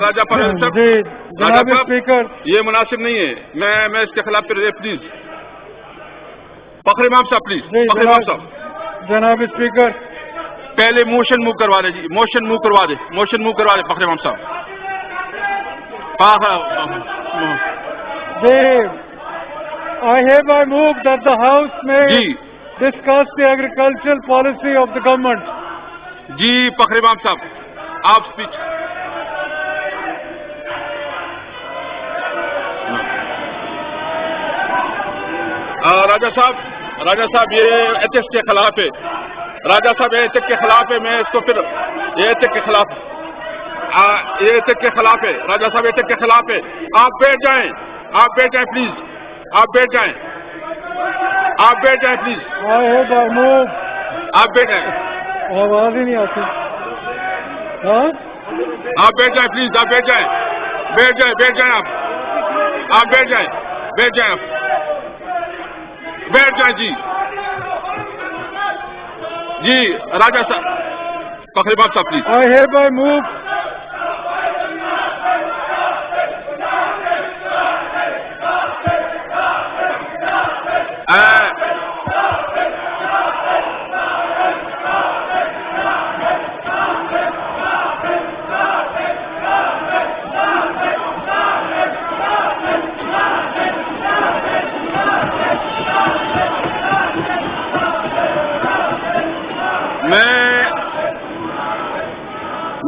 راجہ پرویز صاحب جی راجہ جناب صاحب اسپیکر یہ مناسب نہیں ہے. میں اس کے خلاف پھر پلیز فخر امام صاحب پلیز جی فخر امام صاحب جناب اسپیکر پہلے موشن موو کروا دے جی. موشن موو کروا دے فخر امام صاحب. I hereby move that the House may G discuss the agricultural policy of the government. جی فخر امام صاحب آپ اسپیچ. راجہ صاحب یہ ایتھکس کے خلاف ہے. راجہ صاحب ایتھکس کے خلاف ہے. میں اس کو پھر یہ ایتھکس کے خلاف ہے. راجہ صاحب ایتھکس کے خلاف ہے. آپ بیٹھ جائیں پلیز. آپ بیٹھ جائیں پلیز. I hereby move. آپ بیٹھ جائیں. آواز ہی نہیں آتی. ہاں آپ بیٹھ جائیں پلیز. آپ بیٹھ جائیں آپ بیٹھ جائیں جی. جی راجہ صاحب فخر امام صاحب پلیز. I hereby move.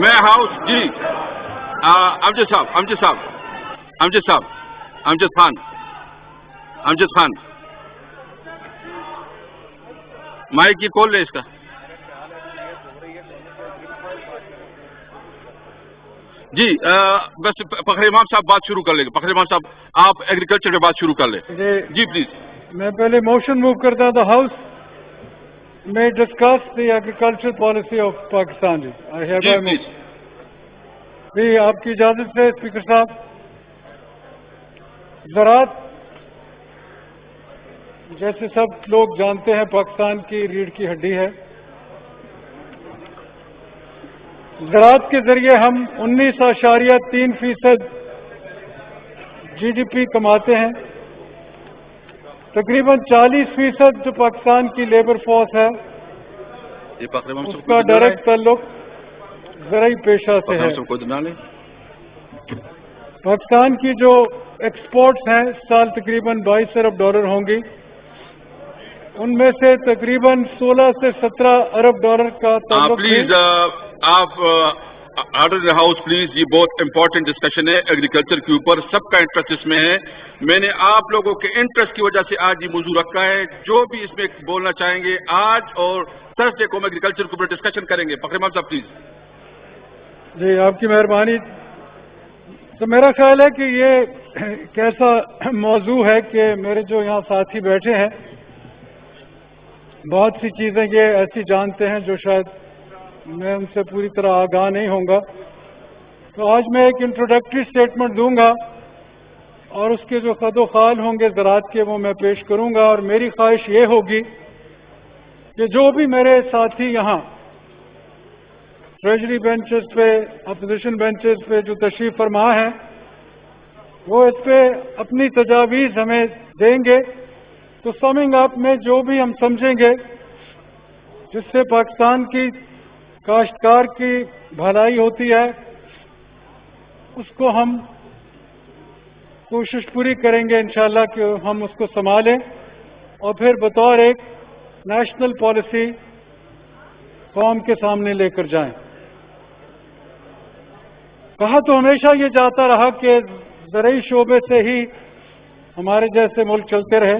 میں ہاؤس جی امجد خان مائک کی کال لے اس کا. جی بس فخر امام صاحب بات شروع کر لیں گے. فخر امام صاحب آپ ایگریکلچر پہ بات شروع کر لیں. جی پلیز. میں پہلے موشن موو کرتا ہوں. The House may discuss the agricultural policy of Pakistan. جی I جی hereby move. پلیز. جی آپ کی اجازت سے اسپیکر صاحب زراعت جیسے سب لوگ جانتے ہیں پاکستان کی ریڑھ کی ہڈی ہے. زراعت کے ذریعے ہم 19.3% GDP کماتے ہیں. تقریباً 40% جو پاکستان کی لیبر فورس ہے اس کا ڈائریکٹ تعلق زرعی پیشہ سے ہے. پاکستان کی جو ایکسپورٹس ہیں سال تقریباً $22 ارب ہوں گی. ان میں سے تقریباً 16 سے 17 ارب ڈالر کا تعلق پلیز آپ آرڈر ہاؤس پلیز. یہ بہت امپورٹنٹ ڈسکشن ہے ایگریکلچر کے اوپر. سب کا انٹرسٹ اس میں ہے. میں نے آپ لوگوں کے انٹرسٹ کی وجہ سے آج یہ موضوع رکھا ہے. جو بھی اس میں بولنا چاہیں گے آج اور تھرسڈے کو ہم ایگریکلچر کے اوپر ڈسکشن کریں گے. فخر امام صاحب پلیز. جی آپ کی مہربانی. تو میرا خیال ہے کہ یہ ایک ایسا موضوع ہے کہ میرے جو یہاں ساتھی بیٹھے ہیں بہت سی چیزیں یہ ایسی جانتے ہیں جو شاید میں ان سے پوری طرح آگاہ نہیں ہوں گا. تو آج میں ایک انٹروڈکٹری سٹیٹمنٹ دوں گا اور اس کے جو خد و خال ہوں گے زراعت کے وہ میں پیش کروں گا. اور میری خواہش یہ ہوگی کہ جو بھی میرے ساتھی یہاں ٹریجری بینچز پہ اپوزیشن بینچز پہ جو تشریف فرما ہیں وہ اس پہ اپنی تجاویز ہمیں دیں گے. تو سمنگ اپ میں جو بھی ہم سمجھیں گے جس سے پاکستان کی کاشتکار کی بھلائی ہوتی ہے اس کو ہم کوشش پوری کریں گے انشاءاللہ کہ ہم اس کو سنبھالیں اور پھر بطور ایک نیشنل پالیسی قوم کے سامنے لے کر جائیں. کہا تو ہمیشہ یہ جاتا رہا کہ زرعی شعبے سے ہی ہمارے جیسے ملک چلتے رہے.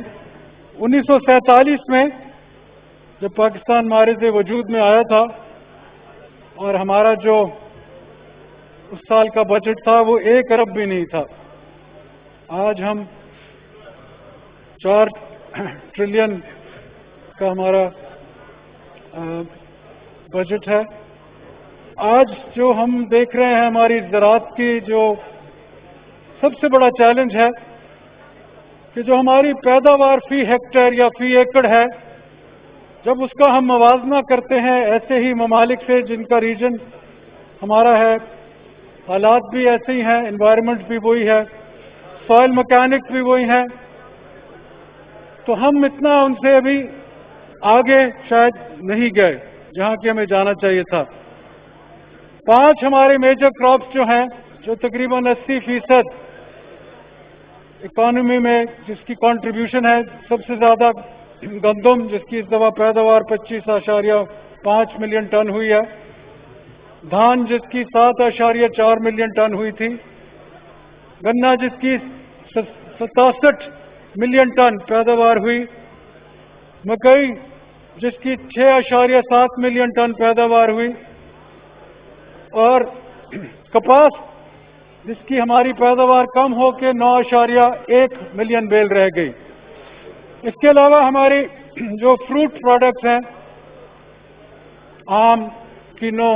1947 میں جب پاکستان معرض وجود میں آیا تھا اور ہمارا جو اس سال کا بجٹ تھا وہ 1 ارب بھی نہیں تھا. آج ہم 4 ٹریلین کا ہمارا بجٹ ہے. آج جو ہم دیکھ رہے ہیں ہماری زراعت کی جو سب سے بڑا چیلنج ہے کہ جو ہماری پیداوار فی ہیکٹر یا فی ایکڑ ہے جب اس کا ہم موازنہ کرتے ہیں ایسے ہی ممالک سے جن کا ریجن ہمارا ہے حالات بھی ایسے ہی ہیں, انوائرمنٹ بھی وہی ہے, سوائل مکینکس بھی وہی ہیں, تو ہم اتنا ان سے ابھی آگے شاید نہیں گئے جہاں کہ ہمیں جانا چاہیے تھا. 5 ہمارے میجر کراپس جو ہیں, جو تقریباً 80% اکانومی میں جس کی کنٹریبیوشن ہے, سب سے زیادہ گندم جس کی اس دفعہ پیداوار 25.5 ملین ٹن ہوئی ہے, دھان جس کی 7.4 ملین ٹن ہوئی تھی, گنا جس کی 67 ملین ٹن پیداوار ہوئی, مکئی جس کی 6.7 ملین ٹن پیداوار ہوئی, اور کپاس جس کی ہماری پیداوار کم ہو کے 9.1 ملین بیل رہ گئی. اس کے علاوہ ہماری جو فروٹ پروڈکٹس ہیں, آم, کینو,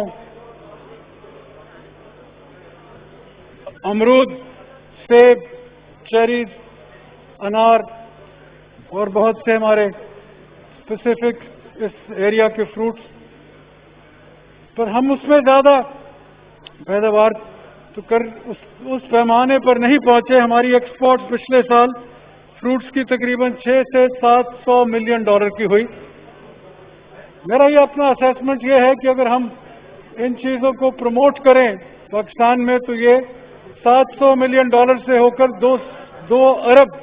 امرود, سیب, چیریز, انار اور بہت سے ہمارے اسپیسیفک اس ایریا کے فروٹس, پر ہم اس میں زیادہ پیداوار تو اس پیمانے پر نہیں پہنچے. ہماری ایکسپورٹ پچھلے سال فروٹس کی تقریباً 600 سے 700 ملین ڈالر کی ہوئی. میرا یہ اپنا اسیسمنٹ یہ ہے کہ اگر ہم ان چیزوں کو پروموٹ کریں پاکستان میں تو یہ 700 ملین ڈالر سے ہو کر 2 ارب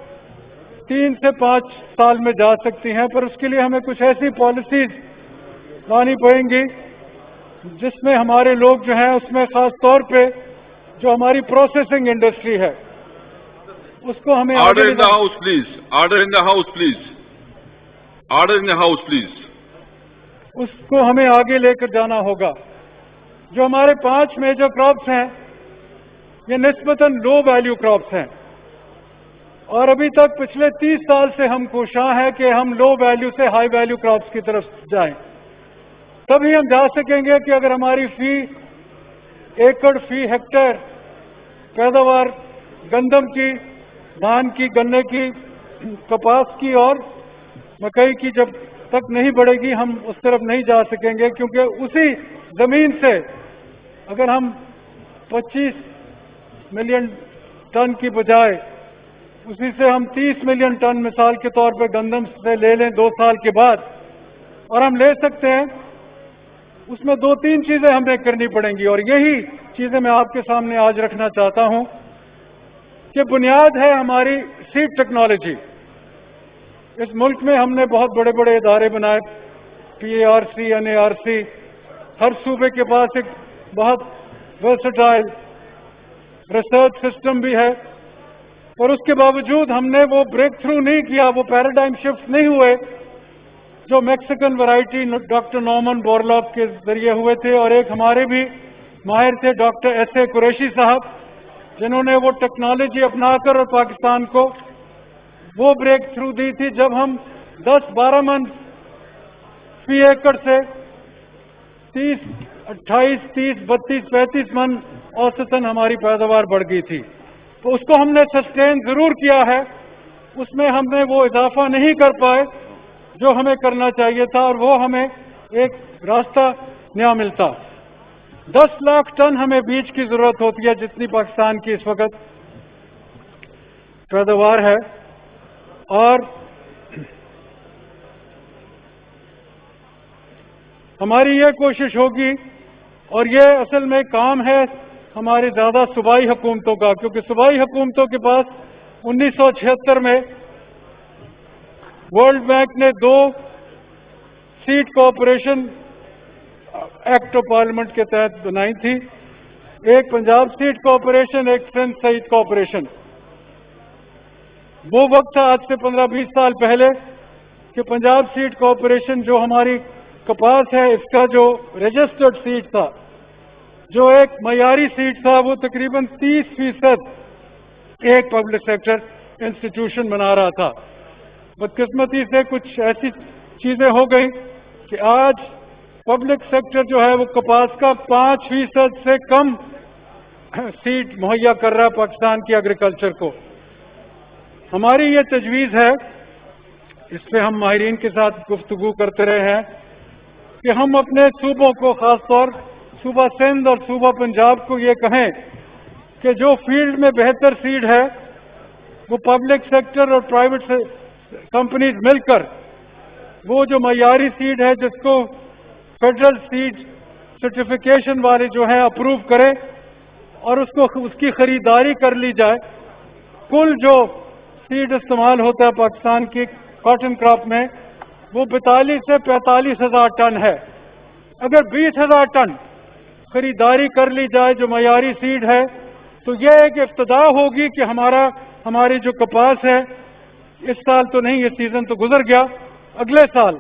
3 سے 5 سال میں جا سکتی ہیں. پر اس کے لیے ہمیں کچھ ایسی پالیسیز لانی پڑیں گی جس میں ہمارے لوگ جو ہیں, اس میں خاص طور پہ جو ہماری پروسیسنگ انڈسٹری ہے اس کو ہمیں order in the house please, order in the house please, order in the house please, اس کو ہمیں آگے لے کر جانا ہوگا. جو ہمارے 5 میجر کراپس ہیں یہ نسبتاً لو ویلیو کراپس ہیں, اور ابھی تک پچھلے 30 سال سے ہم کوشاں ہیں کہ ہم لو ویلیو سے ہائی ویلیو کراپس کی طرف جائیں. تبھی ہم جا سکیں گے کہ اگر ہماری فی ایکڑ فی ہیکٹر پیداوار گندم کی, دھان کی, گنے کی, کپاس کی اور مکئی کی جب تک نہیں بڑھے گی ہم اس طرف نہیں جا سکیں گے, کیونکہ اسی زمین سے اگر ہم 25 ملین ٹن کی بجائے اسی سے ہم 30 ملین ٹن مثال کے طور پہ گندم سے لے لیں 2 سال کے بعد, اور ہم لے سکتے ہیں, اس میں 2-3 چیزیں ہمیں کرنی پڑیں گی. اور یہی چیزیں میں آپ کے سامنے آج رکھنا چاہتا ہوں کہ بنیاد ہے ہماری سیڈ ٹیکنالوجی. اس ملک میں ہم نے بہت بڑے بڑے ادارے بنائے, PARC, NARC, ہر صوبے کے پاس ایک بہت ورسٹائل ریسرچ سسٹم بھی ہے, اور اس کے باوجود ہم نے وہ بریک تھرو نہیں کیا, وہ پیراڈائم شفٹ نہیں ہوئے جو Mexican variety doctor Norman Borlaug کے ذریعے ہوئے تھے. اور ایک ہمارے بھی ماہر تھے ڈاکٹر ایس اے قریشی صاحب, جنہوں نے وہ ٹیکنالوجی اپنا کر اور پاکستان کو وہ بریک تھرو دی تھی جب ہم 10-12 من فی ایکڑ سے 30, 28, 30, 32, 35 من اوسطاً ہماری پیداوار بڑھ گئی تھی. تو اس کو ہم نے سسٹین ضرور کیا ہے, اس میں ہم نے وہ اضافہ نہیں کر پائے جو ہمیں کرنا چاہیے تھا, اور وہ ہمیں ایک راستہ نیا ملتا. 10 لاکھ ٹن ہمیں بیج کی ضرورت ہوتی ہے جتنی پاکستان کی اس وقت پیداوار ہے, اور ہماری یہ کوشش ہوگی, اور یہ اصل میں کام ہے ہماری زیادہ صوبائی حکومتوں کا, کیونکہ صوبائی حکومتوں کے پاس 1976 میں ورلڈ بینک نے 2 seed cooperation act of parliament کے تحت بنائی تھی, ایک پنجاب سیڈ کوآپریشن, ایک سندھ سیڈ کوآپریشن. وہ وقت تھا آج سے 15-20 سال پہلے کہ پنجاب سیڈ کوآپریشن جو ہماری کپاس ہے اس کا جو رجسٹرڈ سیڈ تھا, جو ایک معیاری سیڈ تھا, وہ تقریباً 30% ایک پبلک سیکٹر انسٹیٹیوشن بنا رہا تھا. بدقسمتی سے کچھ ایسی چیزیں ہو گئی کہ آج پبلک سیکٹر جو ہے وہ کپاس کا 5% سے کم سیڈ مہیا کر رہا ہے پاکستان کی ایگریکلچر کو. ہماری یہ تجویز ہے, اس پہ ہم ماہرین کے ساتھ گفتگو کرتے رہے ہیں کہ ہم اپنے صوبوں کو, خاص طور صوبہ سندھ اور صوبہ پنجاب کو یہ کہیں کہ جو فیلڈ میں بہتر سیڈ ہے وہ پبلک سیکٹر اور پرائیویٹ کمپنیز مل کر وہ جو معیاری سیڈ ہے جس کو فیڈرل سیڈ سرٹیفکیشن والے جو ہیں اپروو کرے اور اس کی خریداری کر لی جائے. کل جو سیڈ استعمال ہوتا ہے پاکستان کی کاٹن کراپ میں وہ 42 سے 45 ہزار ٹن ہے. اگر 20 ہزار ٹن خریداری کر لی جائے جو معیاری سیڈ ہے تو یہ ایک ابتدا ہوگی کہ ہماری جو کپاس ہے اس سال تو نہیں، یہ سیزن تو گزر گیا، اگلے سال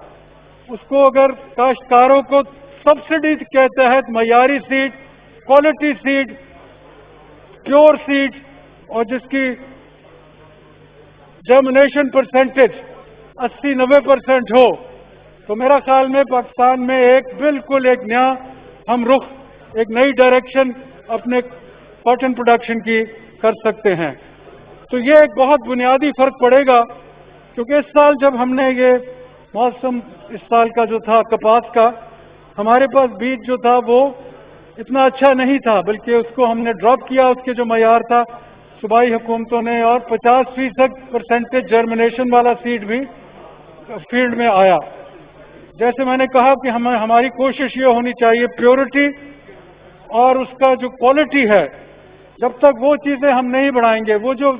اس کو اگر کاشتکاروں کو سبسڈی کے تحت معیاری seed, quality seed, pure seed اور جس کی جرمنیشن پرسنٹیج 80-90% ہو تو میرا خیال میں پاکستان میں بالکل ایک نیا ہم رخ، ایک نئی ڈائریکشن اپنے کاٹن پروڈکشن کی کر سکتے ہیں. تو یہ ایک بہت بنیادی فرق پڑے گا کیونکہ اس سال جب ہم نے یہ موسم اس سال کا جو تھا کپاس کا، ہمارے پاس بیج جو تھا وہ اتنا اچھا نہیں تھا، بلکہ اس کو ہم نے ڈراپ کیا، اس کے جو معیار تھا صوبائی حکومتوں نے، اور 50% جرمنیشن والا سیڈ بھی فیلڈ میں آیا. جیسے میں نے کہا کہ ہماری کوشش یہ ہونی چاہیے پیورٹی اور اس کا جو کوالٹی ہے، جب تک وہ چیزیں ہم نہیں بڑھائیں گے، وہ جو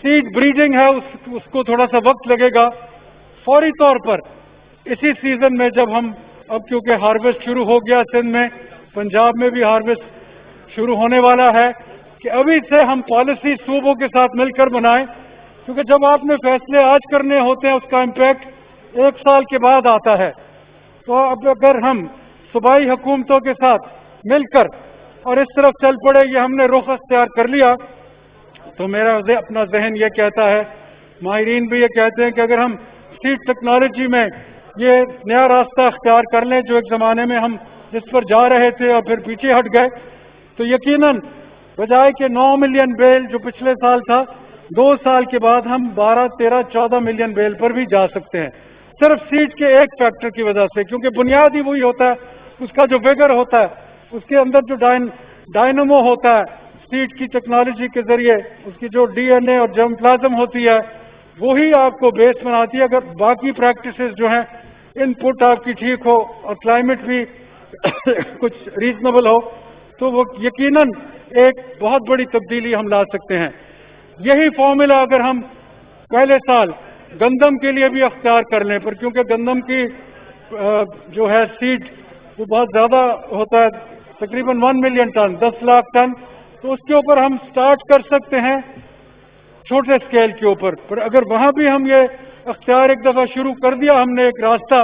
سیڈ بریڈنگ ہے اس کو تھوڑا سا وقت لگے گا. فوری طور پر اسی سیزن میں جب ہم اب کیونکہ ہارویسٹ شروع ہو گیا سندھ میں، پنجاب میں بھی ہارویسٹ شروع ہونے والا ہے، کہ ابھی سے ہم پالیسی صوبوں کے ساتھ مل کر بنائیں، کیونکہ جب آپ نے فیصلے آج کرنے ہوتے ہیں اس کا امپیکٹ 1 سال کے بعد آتا ہے. تو اب اگر ہم صوبائی حکومتوں کے ساتھ مل کر اور اس طرف چل پڑے، یہ ہم نے رخ اختیار کر لیا، تو میرا اپنا ذہن یہ کہتا ہے، ماہرین بھی یہ کہتے ہیں کہ اگر ہم سیڈ ٹیکنالوجی میں یہ نیا راستہ اختیار کر لیں جو ایک زمانے میں ہم جس پر جا رہے تھے اور پھر پیچھے ہٹ گئے، تو یقیناً بجائے کہ 9 ملین بیل جو پچھلے سال تھا، 2 سال کے بعد ہم 12, 13, 14 ملین بیل پر بھی جا سکتے ہیں، صرف سیڈ کے ایک فیکٹر کی وجہ سے. کیونکہ بنیاد ہی وہی ہوتا ہے، اس کا جو ویگر ہوتا ہے، اس کے اندر جو ڈائنمو ہوتا ہے سیڈ کی ٹیکنالوجی کے ذریعے، اس کی جو ڈی این اے اور جرم پلازم ہوتی ہے وہی آپ کو بیس بناتی ہے. اگر باقی پریکٹسز جو ہیں ان پٹ آپ کی ٹھیک ہو اور کلائمیٹ بھی کچھ ریزنیبل ہو تو وہ یقیناً ایک بہت بڑی تبدیلی ہم لا سکتے ہیں. یہی فارمولا اگر ہم پہلے سال گندم کے لیے بھی اختیار کر لیں، پر کیونکہ گندم کی جو ہے سیڈ وہ بہت زیادہ ہوتا ہے، تقریباً 1 ملین ٹن، 10 لاکھ ٹن، تو اس کے اوپر ہم سٹارٹ کر سکتے ہیں چھوٹے سکیل کے اوپر. پر اگر وہاں بھی ہم یہ اختیار ایک دفعہ شروع کر دیا ہم نے ایک راستہ،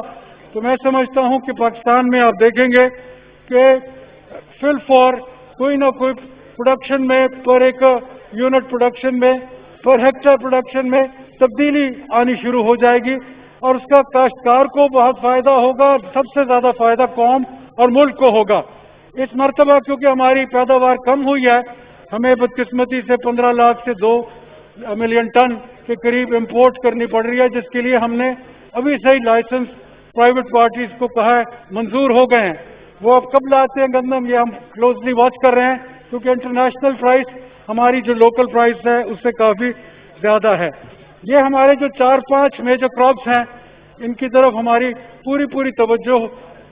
تو میں سمجھتا ہوں کہ پاکستان میں آپ دیکھیں گے کہ فل فار کوئی نہ کوئی پروڈکشن میں، پر ایک یونٹ پروڈکشن میں، پر ہیکٹر پروڈکشن میں تبدیلی آنی شروع ہو جائے گی، اور اس کا کاشتکار کو بہت فائدہ ہوگا، اور سب سے زیادہ فائدہ قوم اور ملک کو ہوگا. اس مرتبہ کیونکہ ہماری پیداوار کم ہوئی ہے، ہمیں بدقسمتی سے 15 لاکھ سے 2 ملین ٹن کے قریب امپورٹ کرنی پڑ رہی ہے، جس کے لیے ہم نے ابھی سے ہی لائسنس پرائیویٹ پارٹیز کو کہا ہے منظور ہو گئے ہیں. وہ اب کب لاتے ہیں گندم یہ ہم کلوزلی واچ کر رہے ہیں، کیونکہ انٹرنیشنل پرائس ہماری جو لوکل پرائس ہے اس سے کافی زیادہ ہے. یہ ہمارے جو 4-5 میجر کراپس ہیں ان کی طرف ہماری پوری توجہ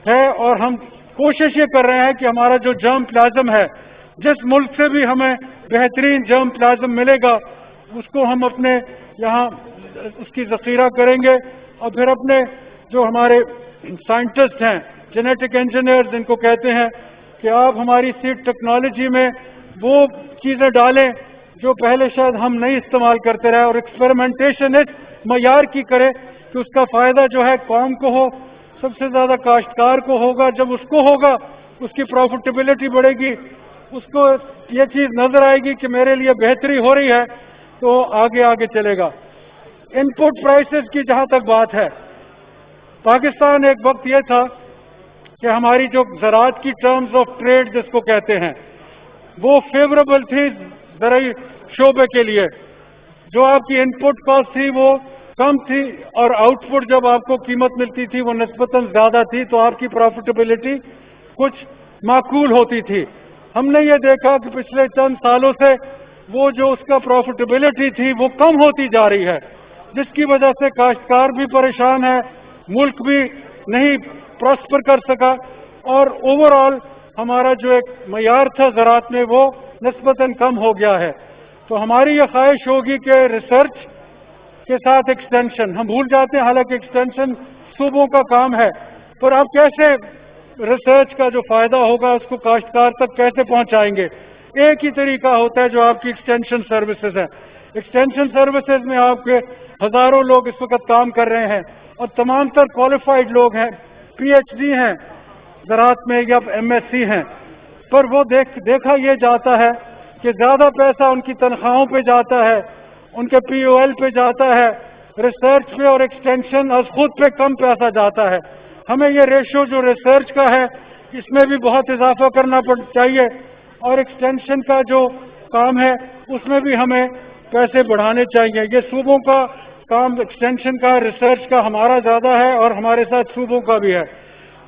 ہے، اور ہم کوشش یہ کر رہے ہیں کہ ہمارا جو جرم پلازم ہے، جس ملک سے بھی ہمیں بہترین جرم پلازم ملے گا اس کو ہم اپنے یہاں اس کی ذخیرہ کریں گے، اور پھر اپنے جو ہمارے سائنٹسٹ ہیں، جینیٹک انجینئرز ان کو کہتے ہیں کہ آپ ہماری سیڈ ٹیکنالوجی میں وہ چیزیں ڈالیں جو پہلے شاید ہم نہیں استعمال کرتے رہے، اور ایکسپیریمنٹیشن اس معیار کی کرے کہ اس کا فائدہ جو ہے قوم کو ہو، سب سے زیادہ کاشتکار کو ہوگا. جب اس کو ہوگا اس کی پروفیٹیبلٹی بڑھے گی، اس کو یہ چیز نظر آئے گی کہ میرے لیے بہتری ہو رہی ہے، تو آگے چلے گا. ان پٹ پرائسز کی جہاں تک بات ہے، پاکستان ایک وقت یہ تھا کہ ہماری جو زراعت کی ٹرمز آف ٹریڈ جس کو کہتے ہیں وہ فیوریبل تھی زرعی شعبے کے لیے. جو آپ کی ان پٹ کاسٹ تھی وہ کم تھی، اور آؤٹ پٹ جب آپ کو قیمت ملتی تھی وہ نسبتاً زیادہ تھی، تو آپ کی پروفیٹیبلٹی کچھ معقول ہوتی تھی. ہم نے یہ دیکھا کہ پچھلے چند سالوں سے وہ جو اس کا پروفیٹیبلٹی تھی وہ کم ہوتی جا رہی ہے، جس کی وجہ سے کاشتکار بھی پریشان ہے، ملک بھی نہیں پراسپر کر سکا، اور اوور آل ہمارا جو ایک معیار تھا زراعت میں وہ نسبتاً کم ہو گیا ہے۔ تو ہماری یہ خواہش ہوگی کہ ریسرچ کے ساتھ ایکسٹینشن، ہم بھول جاتے ہیں حالانکہ ایکسٹینشن صوبوں کا کام ہے، پر اب کیسے ریسرچ کا جو فائدہ ہوگا اس کو کاشتکار تک کیسے پہنچائیں گے؟ ایک ہی طریقہ ہوتا ہے جو آپ کی ایکسٹینشن سروسز ہے۔ ایکسٹینشن سروسز میں آپ کے ہزاروں لوگ اس وقت کام کر رہے ہیں اور تمام تر کوالیفائڈ لوگ ہیں، پی ایچ ڈی ہیں زراعت میں یا ایم ایس سی ہیں، پر وہ دیکھا یہ جاتا ہے کہ زیادہ پیسہ ان کی تنخواہوں پہ جاتا ہے، ان کے پی او ایل پہ جاتا ہے، ریسرچ پہ اور ایکسٹینشن از خود پہ کم پیسہ جاتا ہے۔ ہمیں یہ ریشو جو ریسرچ کا ہے اس میں بھی بہت اضافہ کرنا چاہیے، اور ایکسٹینشن کا جو کام ہے اس میں بھی ہمیں پیسے بڑھانے چاہیے۔ یہ صوبوں کا کام ایکسٹینشن کا، ریسرچ کا ہمارا زیادہ ہے اور ہمارے ساتھ صوبوں کا بھی ہے،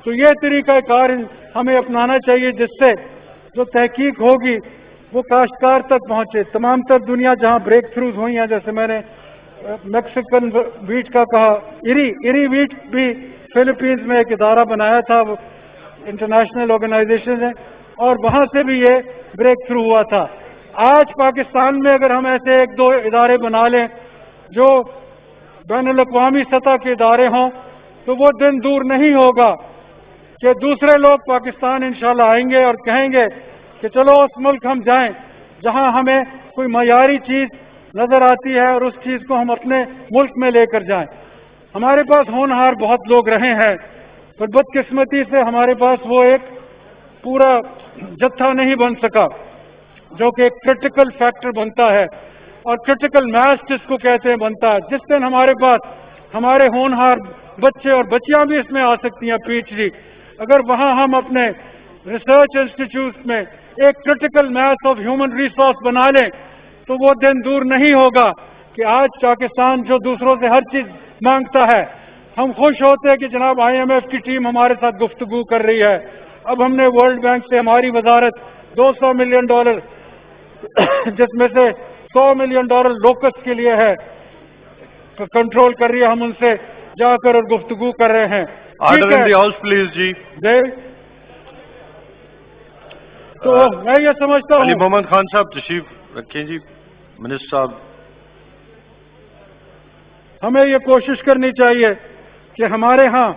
تو یہ طریقہ کار ہمیں اپنانا چاہیے جس سے جو تحقیق ہوگی وہ کاشتکار تک پہنچے۔ تمام تر دنیا جہاں بریک تھروز ہوئی ہیں، جیسے میں نے میکسیکن ویٹ کا کہا، ایری ویٹ بھی فلپینز میں ایک ادارہ بنایا تھا، وہ انٹرنیشنل آرگنائزیشن ہے، اور وہاں سے بھی یہ بریک تھرو ہوا تھا۔ آج پاکستان میں اگر ہم ایسے ایک دو ادارے بنا لیں جو بین الاقوامی سطح کے ادارے ہوں تو وہ دن دور نہیں ہوگا کہ دوسرے لوگ پاکستان انشاءاللہ آئیں گے اور کہیں گے کہ چلو اس ملک ہم جائیں جہاں ہمیں کوئی معیاری چیز نظر آتی ہے اور اس چیز کو ہم اپنے ملک میں لے کر جائیں۔ ہمارے پاس ہونہار بہت لوگ رہے ہیں، پر بدقسمتی سے ہمارے پاس وہ ایک پورا جتھا نہیں بن سکا جو کہ ایک کرٹیکل فیکٹر بنتا ہے، اور کرٹیکل میس جس کو کہتے ہیں بنتا ہے۔ جس دن ہمارے پاس ہمارے ہونہار بچے اور بچیاں بھی اس میں آ سکتی ہیں پی ایچ ڈی، اگر وہاں ہم اپنے ریسرچ انسٹیٹیوٹ میں ایک critical mass of human resource بنا لیں تو وہ دن دور نہیں ہوگا کہ آج پاکستان جو دوسروں سے ہر چیز مانگتا ہے، ہم خوش ہوتے ہیں کہ جناب آئی ایم ایف کی ٹیم ہمارے ساتھ گفتگو کر رہی ہے، اب ہم نے ورلڈ بینک سے ہماری وزارت $200 ملین جس میں سے $100 ملین لوکس کے لیے ہے کنٹرول کر رہی ہے، ہم ان سے جا کر اور گفتگو کر رہے ہیں۔ Order in the house please جی۔ تو میں یہ سمجھتا ہوں علی محمد خان صاحب تشریف رکھیں جی۔ منسٹر صاحب، ہمیں یہ کوشش کرنی چاہیے کہ ہمارے ہاں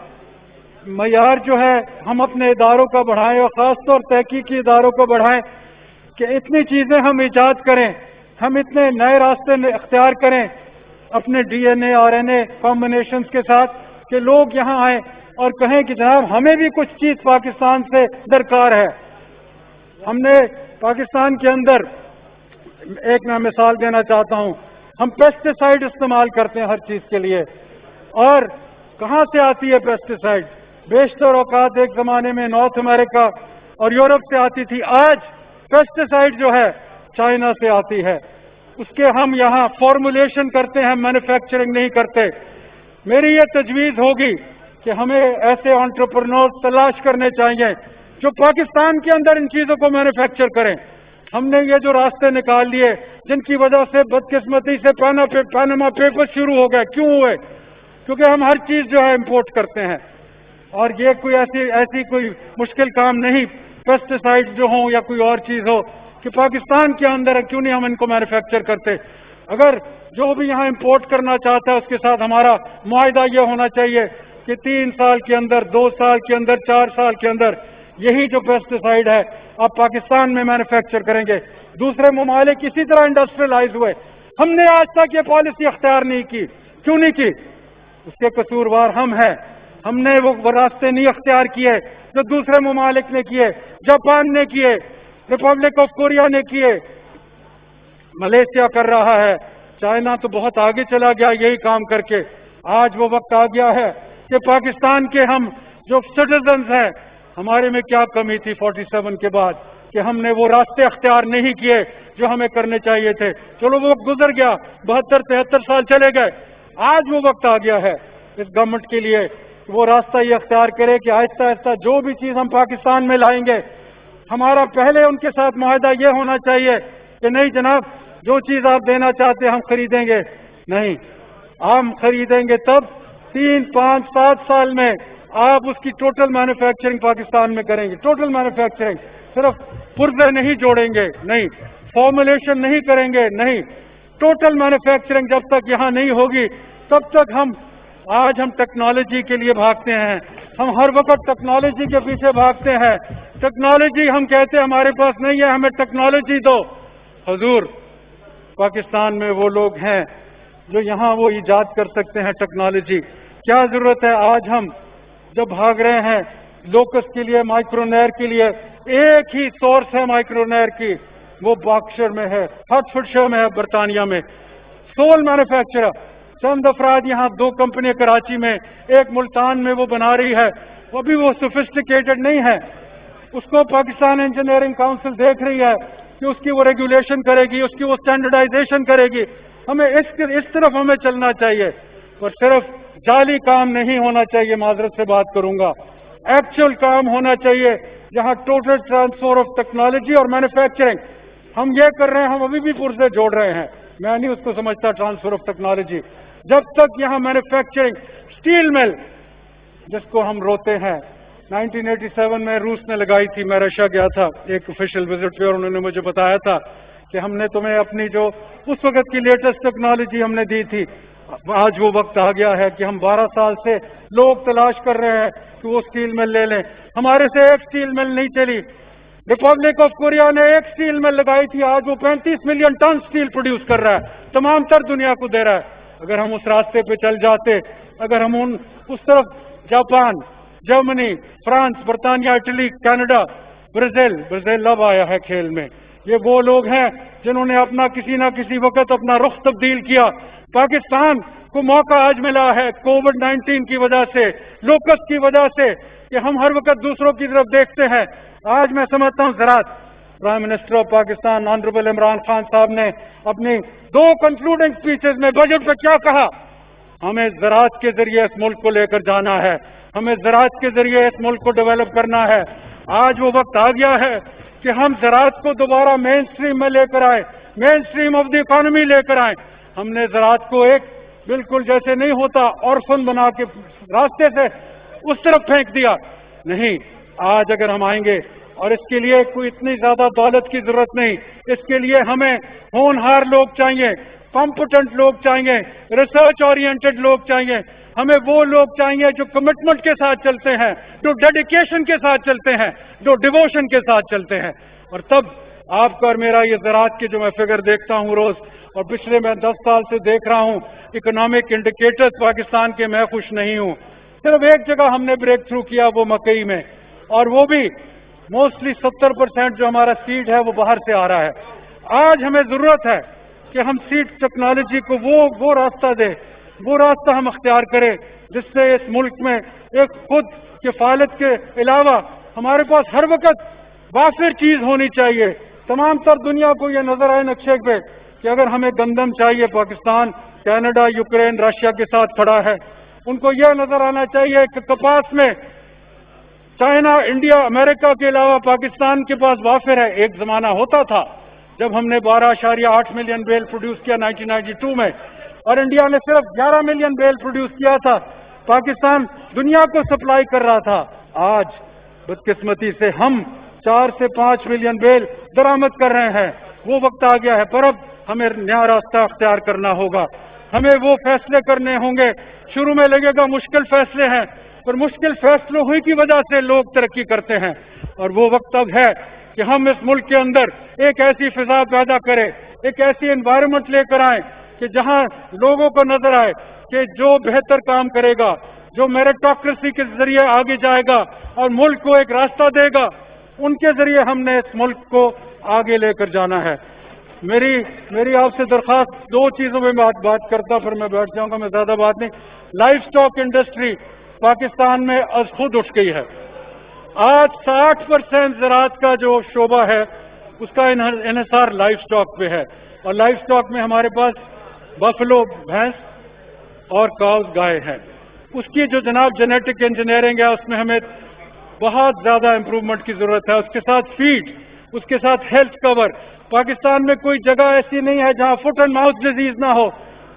معیار جو ہے ہم اپنے اداروں کا بڑھائیں، اور خاص طور تحقیقی اداروں کو بڑھائیں کہ اتنی چیزیں ہم ایجاد کریں، ہم اتنے نئے راستے اختیار کریں اپنے D N A R N A combinations کے ساتھ کہ لوگ یہاں آئیں اور کہیں کہ جناب ہمیں بھی کچھ چیز پاکستان سے درکار ہے۔ ہم نے پاکستان کے اندر ایک میں مثال دینا چاہتا ہوں، ہم پیسٹیسائڈ استعمال کرتے ہیں ہر چیز کے لیے، اور کہاں سے آتی ہے پیسٹیسائڈ؟ بیشتر اوقات ایک زمانے میں نارتھ امریکہ اور یورپ سے آتی تھی، آج پیسٹیسائڈ جو ہے چائنا سے آتی ہے، اس کے ہم یہاں فارمولیشن کرتے ہیں، مینوفیکچرنگ نہیں کرتے۔ میری یہ تجویز ہوگی کہ ہمیں ایسے انٹرپرنور تلاش کرنے چاہیے جو پاکستان کے اندر ان چیزوں کو مینوفیکچر کریں۔ ہم نے یہ جو راستے نکال لیے جن کی وجہ سے بدقسمتی سے پاناما پیپر شروع ہو گئے، کیوں ہوئے؟ کیونکہ ہم ہر چیز جو ہے امپورٹ کرتے ہیں، اور یہ کوئی ایسی کوئی مشکل کام نہیں پیسٹیسائڈ جو ہوں یا کوئی اور چیز ہو کہ پاکستان کے اندر ہے، کیوں نہیں ہم ان کو مینوفیکچر کرتے؟ اگر جو بھی یہاں امپورٹ کرنا چاہتا ہے اس کے ساتھ ہمارا معاہدہ یہ ہونا چاہیے کہ 3 سال کے اندر، 2 سال کے اندر، 4 سال کے اندر یہی جو پیسٹیسائڈ ہے آپ پاکستان میں مینوفیکچر کریں گے۔ دوسرے ممالک اسی طرح انڈسٹریلائز ہوئے، ہم نے آج تک یہ پالیسی اختیار نہیں کی، کیوں نہیں کی؟ اس کے قصوروار ہم ہیں، ہم نے وہ راستے نہیں اختیار کیے جو دوسرے ممالک نے کیے، جاپان نے کیے، ریپبلک آف کوریا نے کیے، ملیشیا کر رہا ہے، چائنا تو بہت آگے چلا گیا یہی کام کر کے۔ آج وہ وقت آ گیا ہے کہ پاکستان کے ہم جو سٹیزنز ہیں، ہمارے میں کیا کمی تھی 47 کے بعد کہ ہم نے وہ راستے اختیار نہیں کیے جو ہمیں کرنے چاہیے تھے۔ چلو وہ وقت گزر گیا، 72-73 سال چلے گئے، آج وہ وقت آ گیا ہے اس گورنمنٹ کے لیے وہ راستہ یہ اختیار کرے کہ آہستہ آہستہ جو بھی چیز ہم پاکستان میں لائیں گے ہمارا پہلے ان کے ساتھ معاہدہ یہ ہونا چاہیے کہ نہیں جناب جو چیز آپ دینا چاہتے ہیں ہم خریدیں گے. نہیں، ہم خریدیں گے تب 3, 5, 7 سال میں آپ اس کی ٹوٹل مینوفیکچرنگ پاکستان میں کریں گے. ٹوٹل مینوفیکچرنگ، صرف پرزے نہیں جوڑیں گے، نہیں فارمولیشن نہیں کریں گے، نہیں ٹوٹل مینوفیکچرنگ جب تک یہاں نہیں ہوگی تب تک آج ہم ٹیکنالوجی کے لیے بھاگتے ہیں. ہم ہر وقت ٹیکنالوجی کے پیچھے بھاگتے ہیں. ٹیکنالوجی ہم کہتے ہیں ہمارے پاس نہیں ہے، ہمیں ٹیکنالوجی دو. حضور، پاکستان میں وہ لوگ ہیں جو یہاں وہ ایجاد کر سکتے ہیں ٹیکنالوجی. کیا ضرورت ہے آج ہم جب بھاگ رہے ہیں لوکس کے لیے، مائکرونیر کے لیے؟ ایک ہی سورس ہے مائکرونیر کی، وہ باکشر میں ہے، ہرٹفورڈشائر میں ہے، برطانیہ میں. Civil manufacturer. چند افراد یہاں 2 کمپنیاں کراچی میں، ایک ملتان میں وہ بنا رہی ہے. وہ بھی وہ سوفسٹیکیٹڈ نہیں ہے. اس کو پاکستان انجینئرنگ کاؤنسل دیکھ رہی ہے کہ اس کی وہ ریگولیشن کرے گی، اس کی وہ اسٹینڈرڈائزیشن کرے گی. ہمیں اس طرف ہمیں چلنا چاہیے، اور صرف جعلی کام نہیں ہونا چاہیے. معذرت سے بات کروں گا، ایکچوئل کام ہونا چاہیے جہاں ٹوٹل ٹرانسفر آف ٹیکنالوجی اور مینوفیکچرنگ. ہم یہ کر رہے ہیں، ہم ابھی بھی پرزے جوڑ رہے ہیں. میں نہیں اس کو سمجھتا ٹرانسفر آف ٹیکنالوجی. جب تک یہاں مینوفیکچرنگ، اسٹیل مل جس کو ہم روتے ہیں، 1987 میں روس نے لگائی تھی. میں رشیا گیا تھا ایک آفیشیل وزٹ پہ، اور انہوں نے مجھے بتایا تھا کہ ہم نے تمہیں اپنی جو اس وقت کی لیٹسٹ ٹیکنالوجی ہم نے دی تھی. آج وہ وقت آ گیا ہے کہ ہم 12 سال سے لوگ تلاش کر رہے ہیں کہ وہ اسٹیل مل لے لیں. ہمارے سے ایک اسٹیل مل نہیں چلی. ریپبلک آف کوریا نے ایک اسٹیل مل لگائی تھی، آج وہ 35 ملین ٹن اسٹیل پروڈیوس کر رہا ہے، تمام تر دنیا کو دے رہا ہے. اگر ہم اس راستے پہ چل جاتے، اگر ہم اس طرف جاپان، جرمنی، فرانس، برطانیہ، اٹلی، کینیڈا، برازیل اب آیا ہے کھیل میں. یہ وہ لوگ ہیں جنہوں نے اپنا کسی نہ کسی وقت اپنا رخ تبدیل کیا. پاکستان کو موقع آج ملا ہے کووڈ-19 کی وجہ سے، لوکس کی وجہ سے، کہ ہم ہر وقت دوسروں کی طرف دیکھتے ہیں. آج میں سمجھتا ہوں زراعت، prime minister of Pakistan honourable Imran Khan صاحب نے اپنی 2 کنکلوڈنگ اسپیچز میں بجٹ پہ کیا کہا؟ ہمیں زراعت کے ذریعے اس ملک کو لے کر جانا ہے، ہمیں زراعت کے ذریعے اس ملک کو ڈیولپ کرنا ہے. آج وہ وقت آ گیا ہے کہ ہم زراعت کو دوبارہ مین سٹریم میں لے کر آئیں، مین سٹریم آف دی اکانومی لے کر آئیں. ہم نے زراعت کو ایک بالکل جیسے نہیں ہوتا اورفن بنا کے راستے سے اس طرف پھینک دیا. نہیں، آج اگر ہم آئیں گے، اور اس کے لیے کوئی اتنی زیادہ دولت کی ضرورت نہیں، اس کے لیے ہمیں ہونہار لوگ چاہیے، کمپٹنٹ لوگ چاہیے، ریسرچ اورینٹڈ لوگ چاہیے. ہمیں وہ لوگ چاہیے جو کمٹمنٹ کے ساتھ چلتے ہیں، جو ڈیڈیکیشن کے ساتھ چلتے ہیں، جو ڈیووشن کے ساتھ چلتے ہیں. اور تب آپ کا اور میرا یہ زراعت کے جو میں فگر دیکھتا ہوں روز، اور پچھلے میں 10 سال سے دیکھ رہا ہوں اکنامک انڈیکیٹرز پاکستان کے، میں خوش نہیں ہوں. صرف ایک جگہ ہم نے بریک تھرو کیا، وہ مکئی میں، اور وہ بھی موسٹلی 70% جو ہمارا سیڈ ہے وہ باہر سے آ رہا ہے. آج ہمیں ضرورت ہے کہ ہم سیڈ ٹیکنالوجی کو وہ راستہ دیں، وہ راستہ ہم اختیار کریں جس سے اس ملک میں ایک خود کفالت کے علاوہ ہمارے پاس ہر وقت وافر چیز ہونی چاہیے. تمام تر دنیا کو یہ نظر آئے نقشے پہ کہ اگر ہمیں گندم چاہیے، پاکستان کینیڈا، یوکرین، رشیا کے ساتھ کھڑا ہے. ان کو یہ نظر آنا چاہیے کہ کپاس میں چائنا، انڈیا، امریکہ کے علاوہ پاکستان کے پاس وافر ہے. ایک زمانہ ہوتا تھا جب ہم نے 12.8 ملین بیل پروڈیوس کیا 1992 میں، اور انڈیا نے صرف 11 ملین بیل پروڈیوس کیا تھا. پاکستان دنیا کو سپلائی کر رہا تھا. آج بدقسمتی سے ہم 4 سے 5 ملین بیل درآمد کر رہے ہیں. وہ وقت آ گیا ہے، پر اب ہمیں نیا راستہ اختیار کرنا ہوگا. ہمیں وہ فیصلے کرنے ہوں گے. شروع میں لگے گا مشکل فیصلے ہیں، پر مشکل فیصلوں ہوئی کی وجہ سے لوگ ترقی کرتے ہیں. اور وہ وقت اب ہے کہ ہم اس ملک کے اندر ایک ایسی فضا پیدا کریں، ایک ایسی انوائرمنٹ لے کر آئیں کہ جہاں لوگوں کو نظر آئے کہ جو بہتر کام کرے گا، جو میرٹوکریسی کے ذریعے آگے جائے گا اور ملک کو ایک راستہ دے گا، ان کے ذریعے ہم نے اس ملک کو آگے لے کر جانا ہے. میری آپ سے درخواست 2 چیزوں میں بات کرتا، پھر میں بیٹھ جاؤں گا، میں زیادہ بات نہیں. لائف سٹاک انڈسٹری پاکستان میں از خود اٹھ گئی ہے. آج 60% زراعت کا جو شعبہ ہے اس کا انحصار لائف سٹاک پہ ہے. اور لائف سٹاک میں ہمارے پاس بفلو بھینس اور کاؤز گائے ہیں. اس کی جو جناب جینیٹک انجینئرنگ ہے، اس میں ہمیں بہت زیادہ امپروومنٹ کی ضرورت ہے. اس کے ساتھ فیڈ, اس کے ساتھ ہیلتھ کور. پاکستان میں کوئی جگہ ایسی نہیں ہے جہاں فٹ اینڈ ماؤتھ ڈیزیز نہ ہو.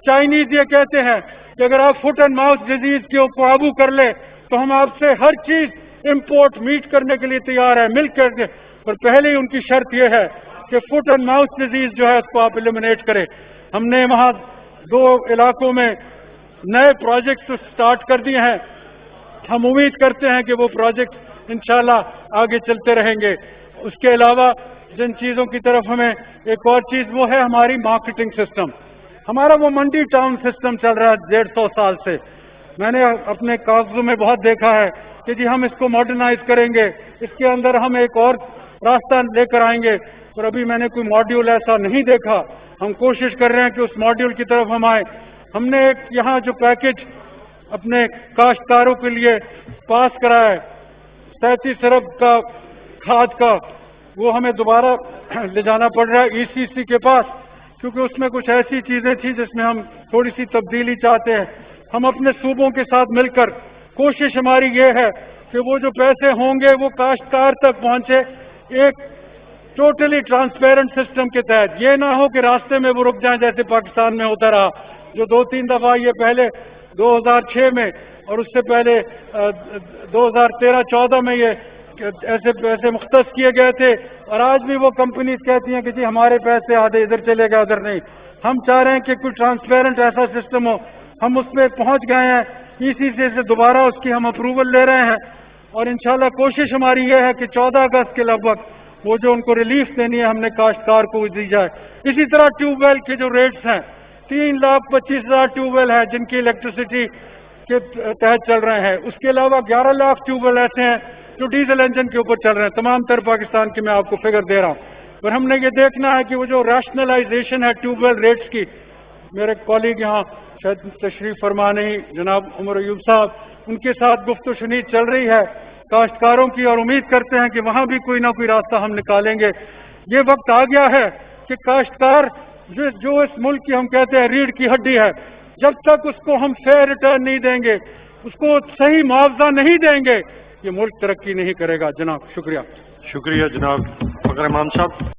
چائنیز یہ کہتے ہیں کہ اگر آپ فٹ اینڈ ماؤتھ ڈیزیز کو قابو کر لیں تو ہم آپ سے ہر چیز امپورٹ میٹ کرنے کے لیے تیار ہیں, ملک کر کے. پر پہلے ہی ان کی شرط یہ ہے کہ فٹ اینڈ ماؤتھ ڈیزیز جو ہے اس کو آپ ایلیمنیٹ کریں. ہم نے وہاں 2 علاقوں میں نئے پروجیکٹس سٹارٹ کر دیے ہیں. ہم امید کرتے ہیں کہ وہ پروجیکٹ انشاءاللہ آگے چلتے رہیں گے. اس کے علاوہ جن چیزوں کی طرف ہمیں ایک اور چیز وہ ہے ہماری مارکیٹنگ سسٹم. ہمارا وہ منڈی ٹاؤن سسٹم چل رہا ہے 150 سال سے. میں نے اپنے کاغذوں میں بہت دیکھا ہے کہ جی ہم اس کو ماڈرنائز کریں گے, اس کے اندر ہم ایک اور راستہ لے کر آئیں گے, پر ابھی میں نے کوئی ماڈیول ایسا نہیں دیکھا. ہم کوشش کر رہے ہیں کہ اس ماڈیول کی طرف ہم آئیں. ہم نے ایک یہاں جو پیکج اپنے کاشتکاروں کے لیے پاس کرا ہے 37 ارب کا کھاد کا, وہ ہمیں دوبارہ لے جانا پڑ رہا ہے ECC کے پاس, کیونکہ اس میں کچھ ایسی چیزیں تھیں جس میں ہم تھوڑی سی تبدیلی چاہتے ہیں. ہم اپنے صوبوں کے ساتھ مل کر کوشش ہماری یہ ہے کہ وہ جو پیسے ہوں گے وہ کاشتکار تک پہنچے ایک ٹوٹلی ٹرانسپیرنٹ سسٹم کے تحت. یہ نہ ہو کہ راستے میں وہ رک جائیں جیسے پاکستان میں ہوتا رہا, جو 2-3 دفعہ یہ پہلے 2006 میں اور اس سے پہلے 2013-14 میں یہ ایسے پیسے مختص کیے گئے تھے, اور آج بھی وہ کمپنیز کہتی ہیں کہ جی ہمارے پیسے آدھے ادھر چلے گئے ادھر نہیں. ہم چاہ رہے ہیں کہ کوئی ٹرانسپیرنٹ ایسا سسٹم ہو. ہم اس پہ پہنچ گئے ہیں, ECC سے دوبارہ اس کی ہم اپروول لے رہے ہیں, اور انشاءاللہ کوشش ہماری یہ ہے کہ 14 اگست کے لگ بھگ وہ جو ان کو ریلیف دینی ہے ہم نے کاشتکار کو دی جائے. اسی طرح ٹیوب ویل کے جو ریٹس ہیں 3,25,000 ٹیوب ویل ہیں جن کی الیکٹریسٹی کے تحت چل رہے ہیں. اس کے علاوہ 11 لاکھ ٹیوب ویل ایسے ہیں جو ڈیزل انجن کے اوپر چل رہے ہیں. تمام تر پاکستان کی میں آپ کو فگر دے رہا ہوں. پر ہم نے یہ دیکھنا ہے کہ وہ جو ریشنلائزیشن ہے ٹیوب ویل ریٹس کی, میرے کولیگ یہاں شاید تشریف فرما نہیں جناب عمر ایوب صاحب, ان کے ساتھ گفت و شنید چل رہی ہے کاشتکاروں کی, اور امید کرتے ہیں کہ وہاں بھی کوئی نہ کوئی راستہ ہم نکالیں گے. یہ وقت آ گیا ہے کہ کاشتکار جو اس ملک کی ہم کہتے ہیں ریڑھ کی ہڈی ہے, جب تک اس کو ہم فیئر ریٹرن نہیں دیں گے, اس کو صحیح معاوضہ نہیں دیں گے, یہ ملک ترقی نہیں کرے گا. جناب شکریہ. شکریہ جناب فخر امام صاحب.